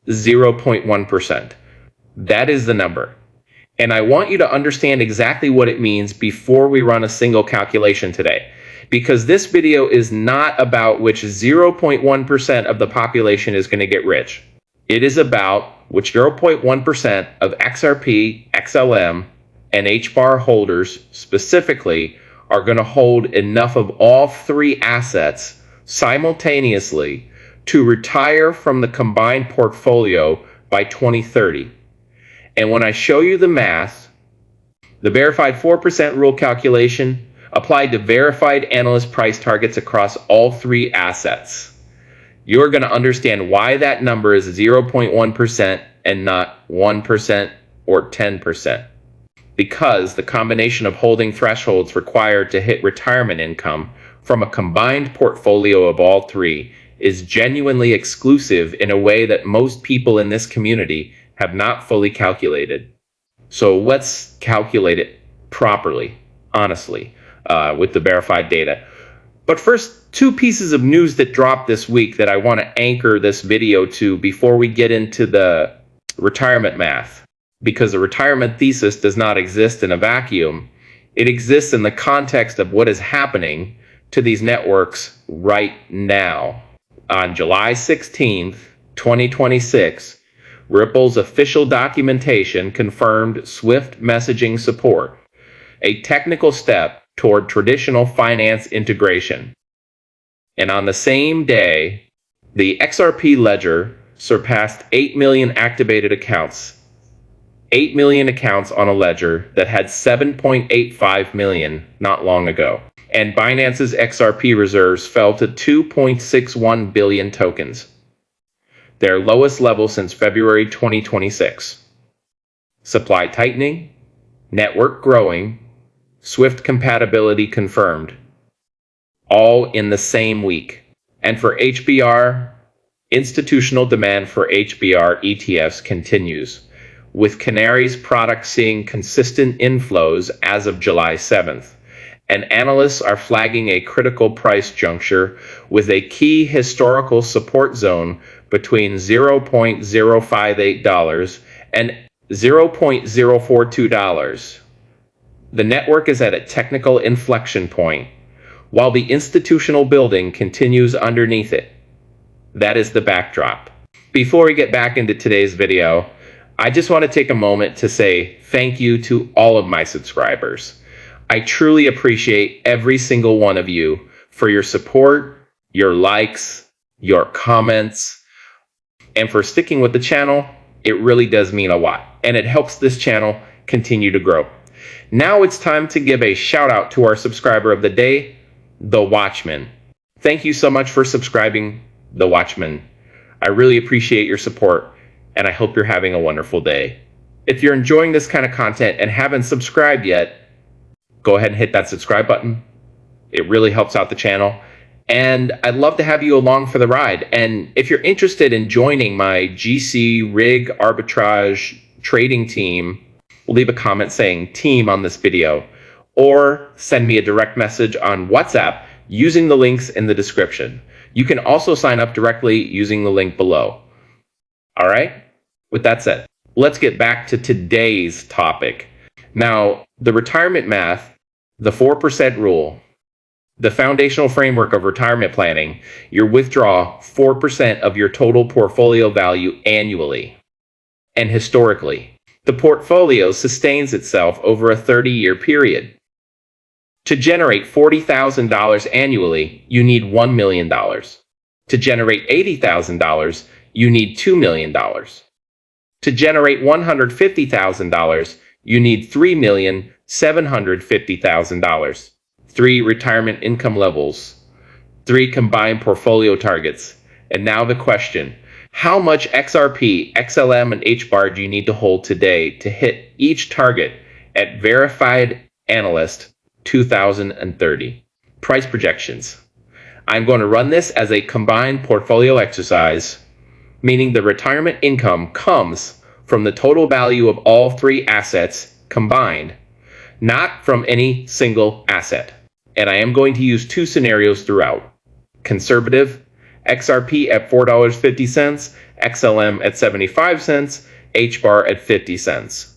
0.1%. That is the number. And I want you to understand exactly what it means before we run a single calculation today. Because this video is not about which 0.1% of the population is going to get rich. It is about which 0.1% of XRP, XLM, and HBAR holders specifically are going to hold enough of all three assets simultaneously to retire from the combined portfolio by 2030. And when I show you the math, the verified 4% rule calculation applied to verified analyst price targets across all three assets, you're going to understand why that number is 0.1% and not 1% or 10%. Because the combination of holding thresholds required to hit retirement income from a combined portfolio of all three is genuinely exclusive in a way that most people in this community have not fully calculated. So let's calculate it properly, honestly, with the verified data. But first, two pieces of news that dropped this week that I want to anchor this video to before we get into the retirement math. Because the retirement thesis does not exist in a vacuum. It exists in the context of what is happening to these networks right now. On July 16th, 2026, Ripple's official documentation confirmed Swift messaging support, a technical step toward traditional finance integration. And on the same day, the XRP ledger surpassed 8 million activated accounts. 8 million accounts on a ledger that had 7.85 million not long ago. And Binance's XRP reserves fell to 2.61 billion tokens, their lowest level since February 2026. Supply tightening, network growing, Swift compatibility confirmed, all in the same week. And for HBR, institutional demand for HBR ETFs continues, with Canary's product seeing consistent inflows as of July 7th. And analysts are flagging a critical price juncture with a key historical support zone between $0.058 and $0.042. The network is at a technical inflection point, while the institutional building continues underneath it. That is the backdrop. Before we get back into today's video, I just want to take a moment to say thank you to all of my subscribers. I truly appreciate every single one of you for your support, your likes, your comments, and for sticking with the channel. It really does mean a lot, and it helps this channel continue to grow. Now it's time to give a shout out to our subscriber of the day, The Watchman. Thank you so much for subscribing, The Watchman. I really appreciate your support, and I hope you're having a wonderful day. If you're enjoying this kind of content and haven't subscribed yet, go ahead and hit that subscribe button. It really helps out the channel, and I'd love to have you along for the ride. And if you're interested in joining my GCRIG arbitrage trading team, leave a comment saying team on this video, or send me a direct message on WhatsApp using the links in the description. You can also sign up directly using the link below. All right, with that said, let's get back to today's topic. Now, the retirement math, the 4% rule, the foundational framework of retirement planning, you withdraw 4% of your total portfolio value annually. And historically, the portfolio sustains itself over a 30-year period. To generate $40,000 annually, you need $1 million. To generate $80,000, you need $2 million. To generate $150,000, you need $3,750,000. 3 retirement income levels, 3 combined portfolio targets. And now the question, how much XRP, XLM, and HBAR do you need to hold today to hit each target at verified analyst 2030? Price projections. I'm going to run this as a combined portfolio exercise, meaning the retirement income comes from the total value of all three assets combined, not from any single asset. And I am going to use 2 scenarios throughout, conservative XRP at $4.50, XLM at 75 cents, HBAR at 50 cents.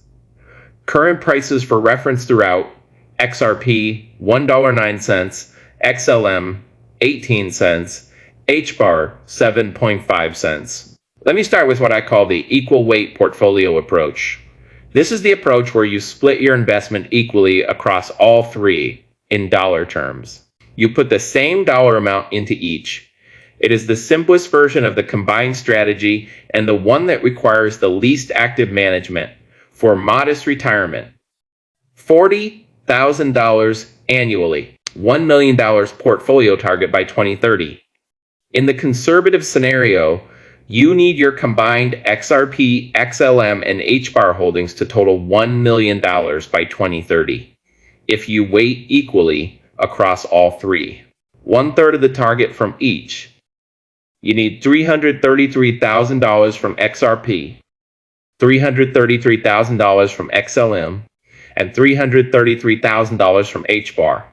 Current prices for reference throughout: XRP $1.09, XLM 18 cents, HBAR 7.5 cents. Let me start with what I call the equal weight portfolio approach. This is the approach where you split your investment equally across all three in dollar terms. You put the same dollar amount into each. It is the simplest version of the combined strategy and the one that requires the least active management for modest retirement. $40,000 annually, $1 million portfolio target by 2030. In the conservative scenario, you need your combined XRP, XLM, and HBAR holdings to total $1 million by 2030. If you weight equally across all three, 1/3 of the target from each. You need $333,000 from XRP, $333,000 from XLM, and $333,000 from HBAR.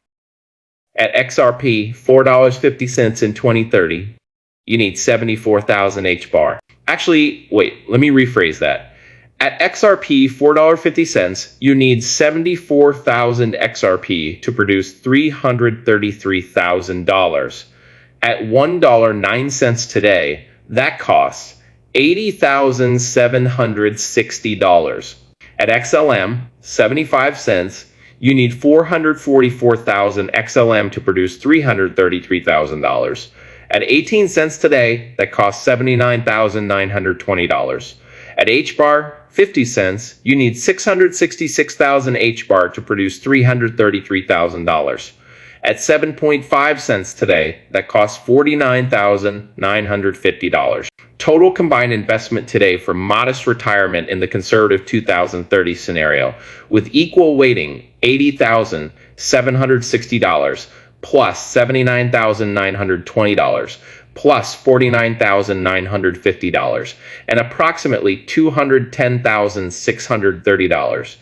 At XRP, $4.50 in 2030, you need 74,000 HBAR. Actually, wait, let me rephrase that. At XRP, $4.50, you need 74,000 XRP to produce $333,000. At $1.09 today, that costs $80,760. At XLM, 75 cents, you need 444,000 XLM to produce $333,000. At 18 cents today, that costs $79,920. At HBAR, 50 cents, you need 666,000 HBAR to produce $333,000. At 7.5 cents today, that costs $49,950. Total combined investment today for modest retirement in the conservative 2030 scenario, with equal weighting, $80,760 plus $79,920 plus $49,950 and approximately $210,630.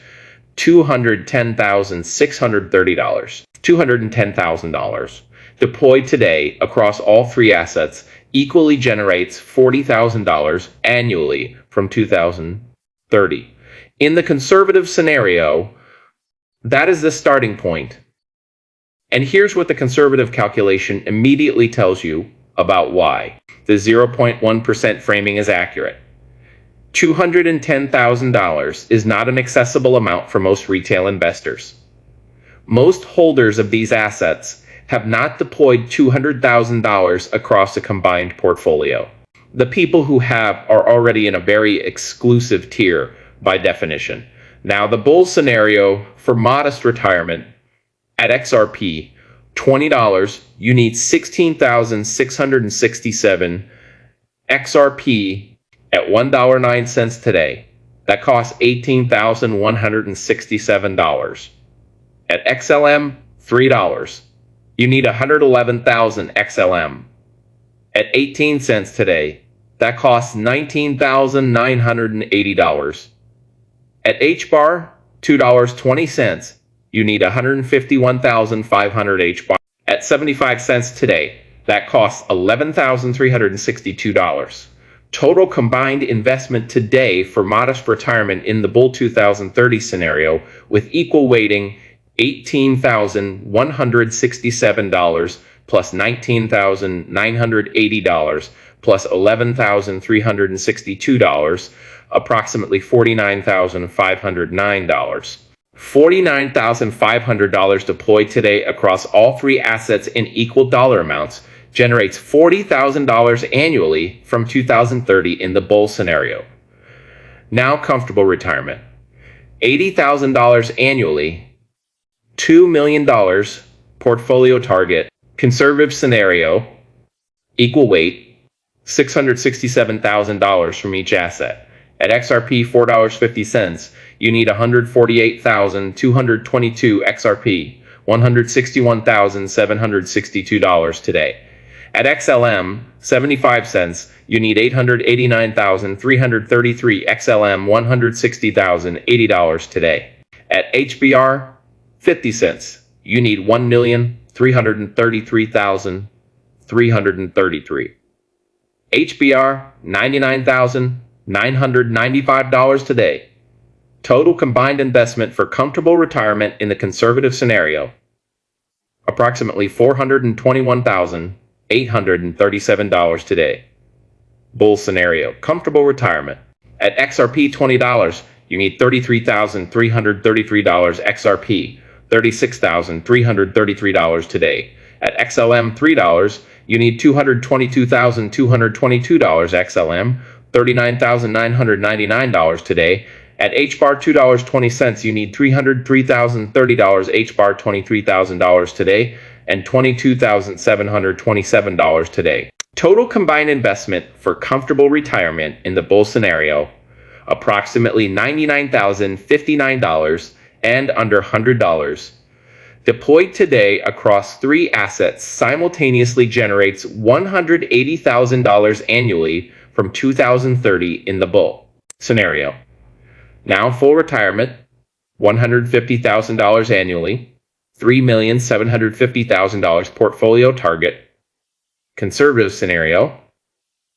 $210,000 deployed today across all three assets equally generates $40,000 annually from 2030. In the conservative scenario, that is the starting point. And here's what the conservative calculation immediately tells you about why the 0.1% framing is accurate. $210,000 is not an accessible amount for most retail investors. Most holders of these assets have not deployed $200,000 across a combined portfolio. The people who have are already in a very exclusive tier by definition. Now, the bull scenario for modest retirement at XRP, $20, you need 16,667 XRP at $1.09 today. That costs $18,167. At XLM, $3. You need 111,000 XLM. At 18 cents today, that costs $19,980. At HBAR, $2.20. You need 151,500 HBAR. At 75 cents today, that costs $11,362. Total combined investment today for modest retirement in the bull 2030 scenario with equal weighting, $18,167 plus $19,980 plus $11,362, approximately $49,509. $49,500 deployed today across all three assets in equal dollar amounts generates $40,000 annually from 2030 in the bull scenario. Now comfortable retirement. $80,000 annually, $2 million portfolio target, conservative scenario, equal weight, $667,000 from each asset. At XRP, $4.50, you need 148,222 XRP, $161,762 today. At XLM, 75 cents, you need 889,333 XLM, $160,080 today. At HBR, 50 cents, you need 1,333,333. HBR, $99,995 today. Total combined investment for comfortable retirement in the conservative scenario, approximately $421,837 today. Bull scenario, comfortable retirement. At XRP $20, you need $33,333 XRP, $36,333 today. At XLM $3, you need $222,222 XLM, $39,999 today. At HBAR $2.20, you need $303,030 HBAR, $23,000 today, and $22,727 today. Total combined investment for comfortable retirement in the bull scenario, approximately $99,059 and under $100. Deployed today across 3 assets simultaneously generates $180,000 annually from 2030 in the bull scenario. Now full retirement, $150,000 annually, $3,750,000 portfolio target. Conservative scenario,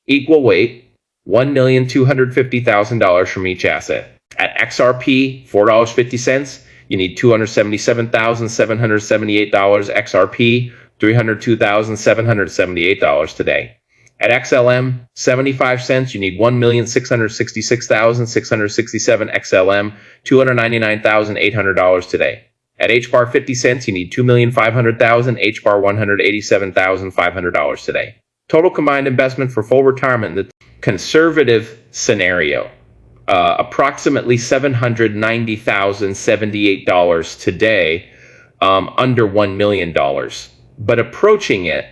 equal weight, $1,250,000 from each asset. At XRP, $4.50, you need $277,778 XRP, $302,778 today. At XLM, 75 cents, you need $1,666,667 XLM, $299,800 today. At HBAR 50 cents, you need $2,500,000, HBAR $187,500 today. Total combined investment for full retirement in the conservative scenario, approximately $790,078 today, under $1 million. But approaching it,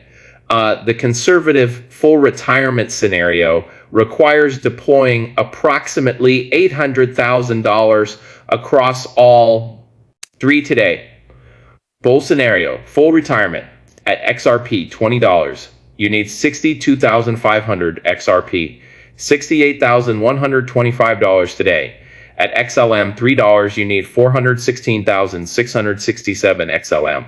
the conservative full retirement scenario requires deploying approximately $800,000 across all 3 today. Bull scenario, full retirement. At XRP, $20, you need $62,500 XRP, $68,125 today. At XLM, $3, you need $416,667 XLM,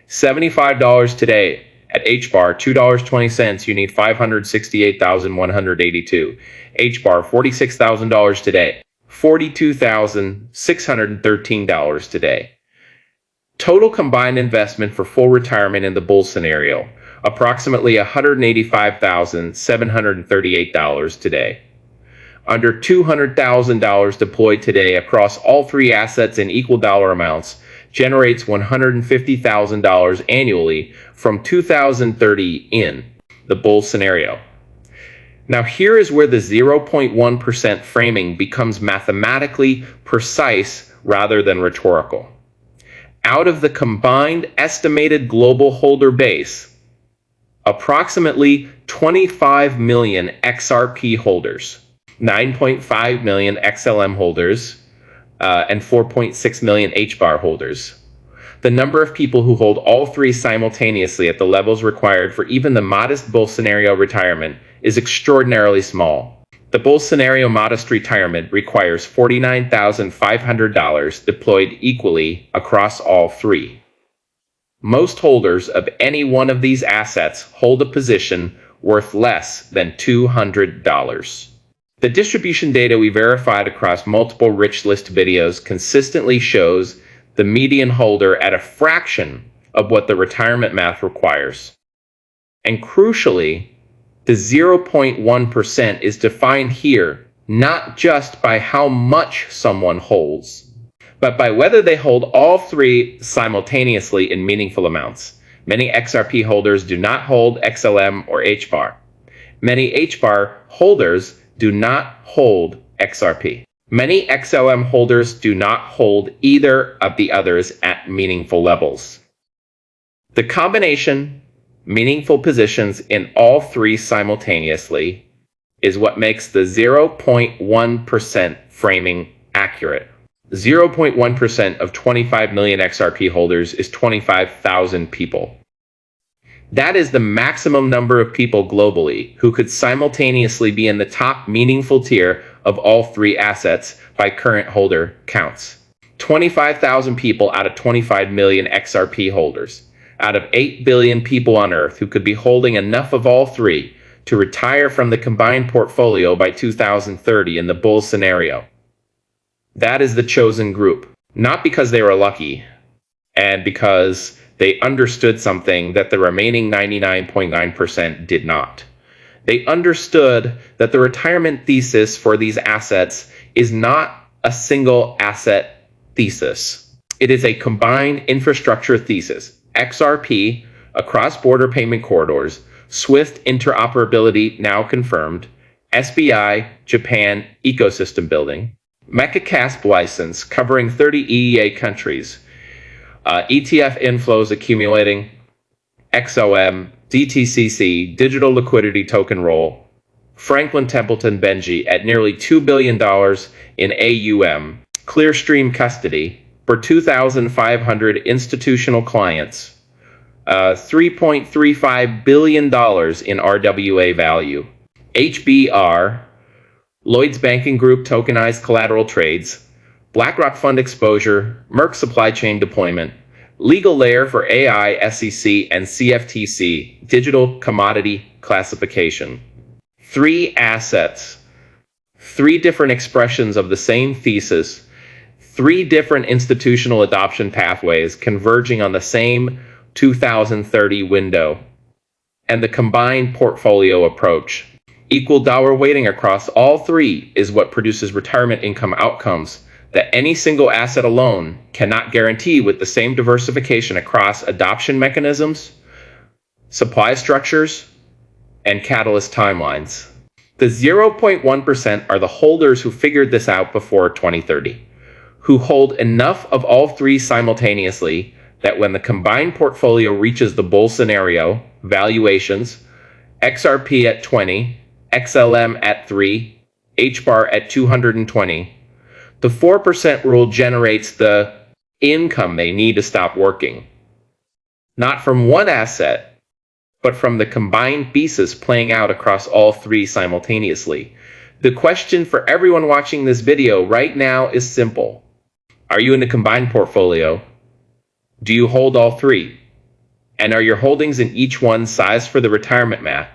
$75 today. At HBAR, $2.20, you need $568,182. HBAR, $46,000 today, $42,613 today. Total combined investment for full retirement in the bull scenario, approximately $185,738 today. Under $200,000 deployed today across all 3 assets in equal dollar amounts generates $150,000 annually from 2030 in the bull scenario. Now here is where the 0.1% framing becomes mathematically precise rather than rhetorical. Out of the combined estimated global holder base, approximately 25 million XRP holders, 9.5 million XLM holders, and 4.6 million HBAR holders. The number of people who hold all 3 simultaneously at the levels required for even the modest bull scenario retirement is extraordinarily small. The bull scenario modest retirement requires $49,500 deployed equally across all 3. Most holders of any one of these assets hold a position worth less than $200. The distribution data we verified across multiple rich list videos consistently shows the median holder at a fraction of what the retirement math requires. And crucially, the 0.1% is defined here not just by how much someone holds, but by whether they hold all 3 simultaneously in meaningful amounts. Many XRP holders do not hold XLM or HBAR. Many HBAR holders do not hold XRP. Many XLM holders do not hold either of the others at meaningful levels. The combination meaningful positions in all 3 simultaneously is what makes the 0.1% framing accurate. 0.1% of 25 million XRP holders is 25,000 people. That is the maximum number of people globally who could simultaneously be in the top meaningful tier of all 3 assets by current holder counts. 25,000 people out of 25 million XRP holders. Out of 8 billion people on Earth who could be holding enough of all 3 to retire from the combined portfolio by 2030 in the bull scenario. That is the chosen group, not because they were lucky and because they understood something that the remaining 99.9% did not. They understood that the retirement thesis for these assets is not a single asset thesis. It is a combined infrastructure thesis. XRP, across border payment corridors, SWIFT interoperability now confirmed, SBI, Japan ecosystem building, MECA CASP license covering 30 EEA countries, ETF inflows accumulating, XOM, DTCC, digital liquidity token roll, Franklin Templeton Benji at nearly $2 billion in AUM, Clearstream custody for 2,500 institutional clients, $3.35 billion in RWA value, HBAR, Lloyd's Banking Group tokenized collateral trades, BlackRock fund exposure, Merck supply chain deployment, legal layer for AI, SEC, and CFTC, digital commodity classification. 3 assets, 3 different expressions of the same thesis, 3 different institutional adoption pathways converging on the same 2030 window, and the combined portfolio approach. Equal dollar weighting across all 3 is what produces retirement income outcomes that any single asset alone cannot guarantee with the same diversification across adoption mechanisms, supply structures, and catalyst timelines. The 0.1% are the holders who figured this out before 2030, who hold enough of all 3 simultaneously that when the combined portfolio reaches the bull scenario, valuations, XRP at 20, XLM at 3, HBAR at 220, the 4% rule generates the income they need to stop working. Not from one asset, but from the combined thesis playing out across all 3 simultaneously. The question for everyone watching this video right now is simple. Are you in a combined portfolio? Do you hold all 3? And are your holdings in each one sized for the retirement math?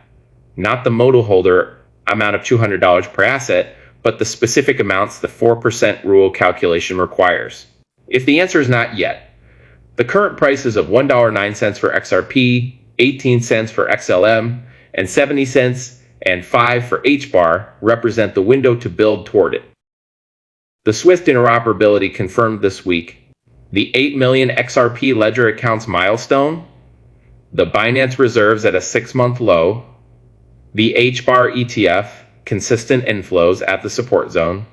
Not the modal holder amount of $200 per asset, but the specific amounts the 4% rule calculation requires. If the answer is not yet, the current prices of $1.09 for XRP, 18 cents for XLM, and 70 cents and 5 for HBAR represent the window to build toward it. The SWIFT interoperability confirmed this week, the 8 million XRP ledger accounts milestone, the Binance reserves at a 6-month low, the HBAR ETF, consistent inflows at the support zone,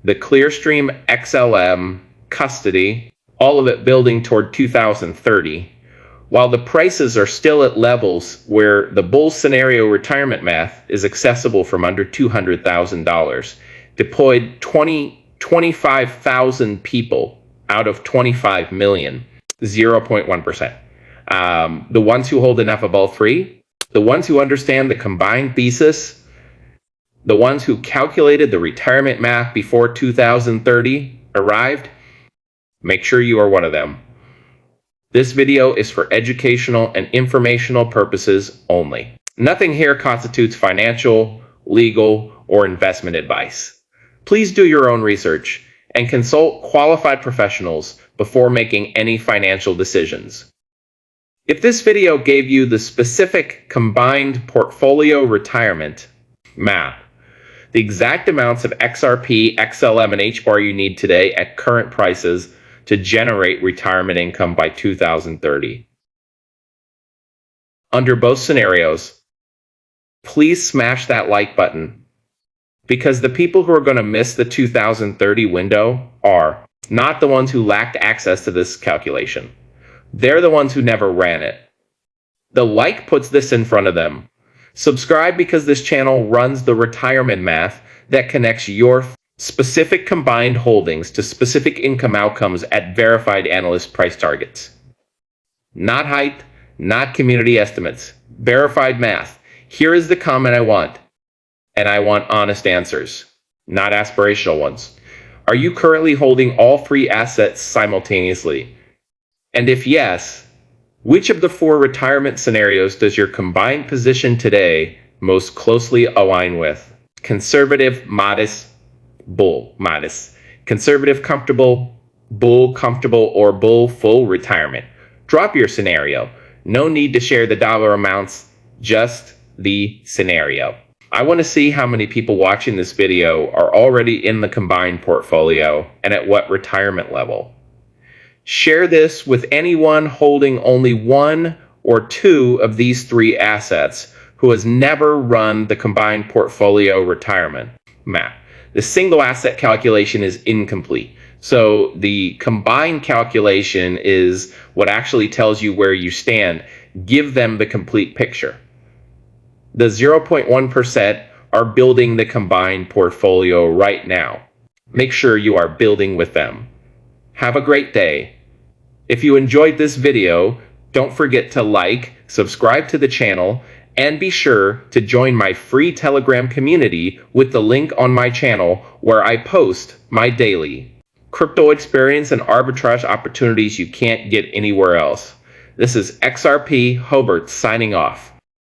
the Clearstream XLM custody, all of it building toward 2030, while the prices are still at levels where the bull scenario retirement math is accessible from under $200,000, deployed 25,000 people out of 25 million, 0.1%. The ones who hold enough of all 3, the ones who understand the combined thesis, the ones who calculated the retirement math before 2030 arrived, make sure you are one of them. This video is for educational and informational purposes only. Nothing here constitutes financial, legal, or investment advice. Please do your own research and consult qualified professionals before making any financial decisions. If this video gave you the specific combined portfolio retirement map, the exact amounts of XRP, XLM, and HBAR you need today at current prices to generate retirement income by 2030. Under both scenarios, please smash that like button, because the people who are going to miss the 2030 window are not the ones who lacked access to this calculation. They're the ones who never ran it. The like puts this in front of them. Subscribe because this channel runs the retirement math that connects your specific combined holdings to specific income outcomes at verified analyst price targets. Not hype, not community estimates. Verified math. Here is the comment I want. And I want honest answers, not aspirational ones. Are you currently holding all 3 assets simultaneously? And if yes, which of the 4 retirement scenarios does your combined position today most closely align with. Conservative, modest, bull, modest. Conservative, comfortable, bull, comfortable, or bull, full retirement. Drop your scenario. No need to share the dollar amounts, just the scenario. I want to see how many people watching this video are already in the combined portfolio and at what retirement level. Share this with anyone holding only one or two of these three assets who has never run the combined portfolio retirement map. The single asset calculation is incomplete. So the combined calculation is what actually tells you where you stand. Give them the complete picture. The 0.1% are building the combined portfolio right now. Make sure you are building with them. Have a great day. If you enjoyed this video, don't forget to like, subscribe to the channel, and be sure to join my free Telegram community with the link on my channel where I post my daily crypto experience and arbitrage opportunities you can't get anywhere else. This is XRP Hobart signing off.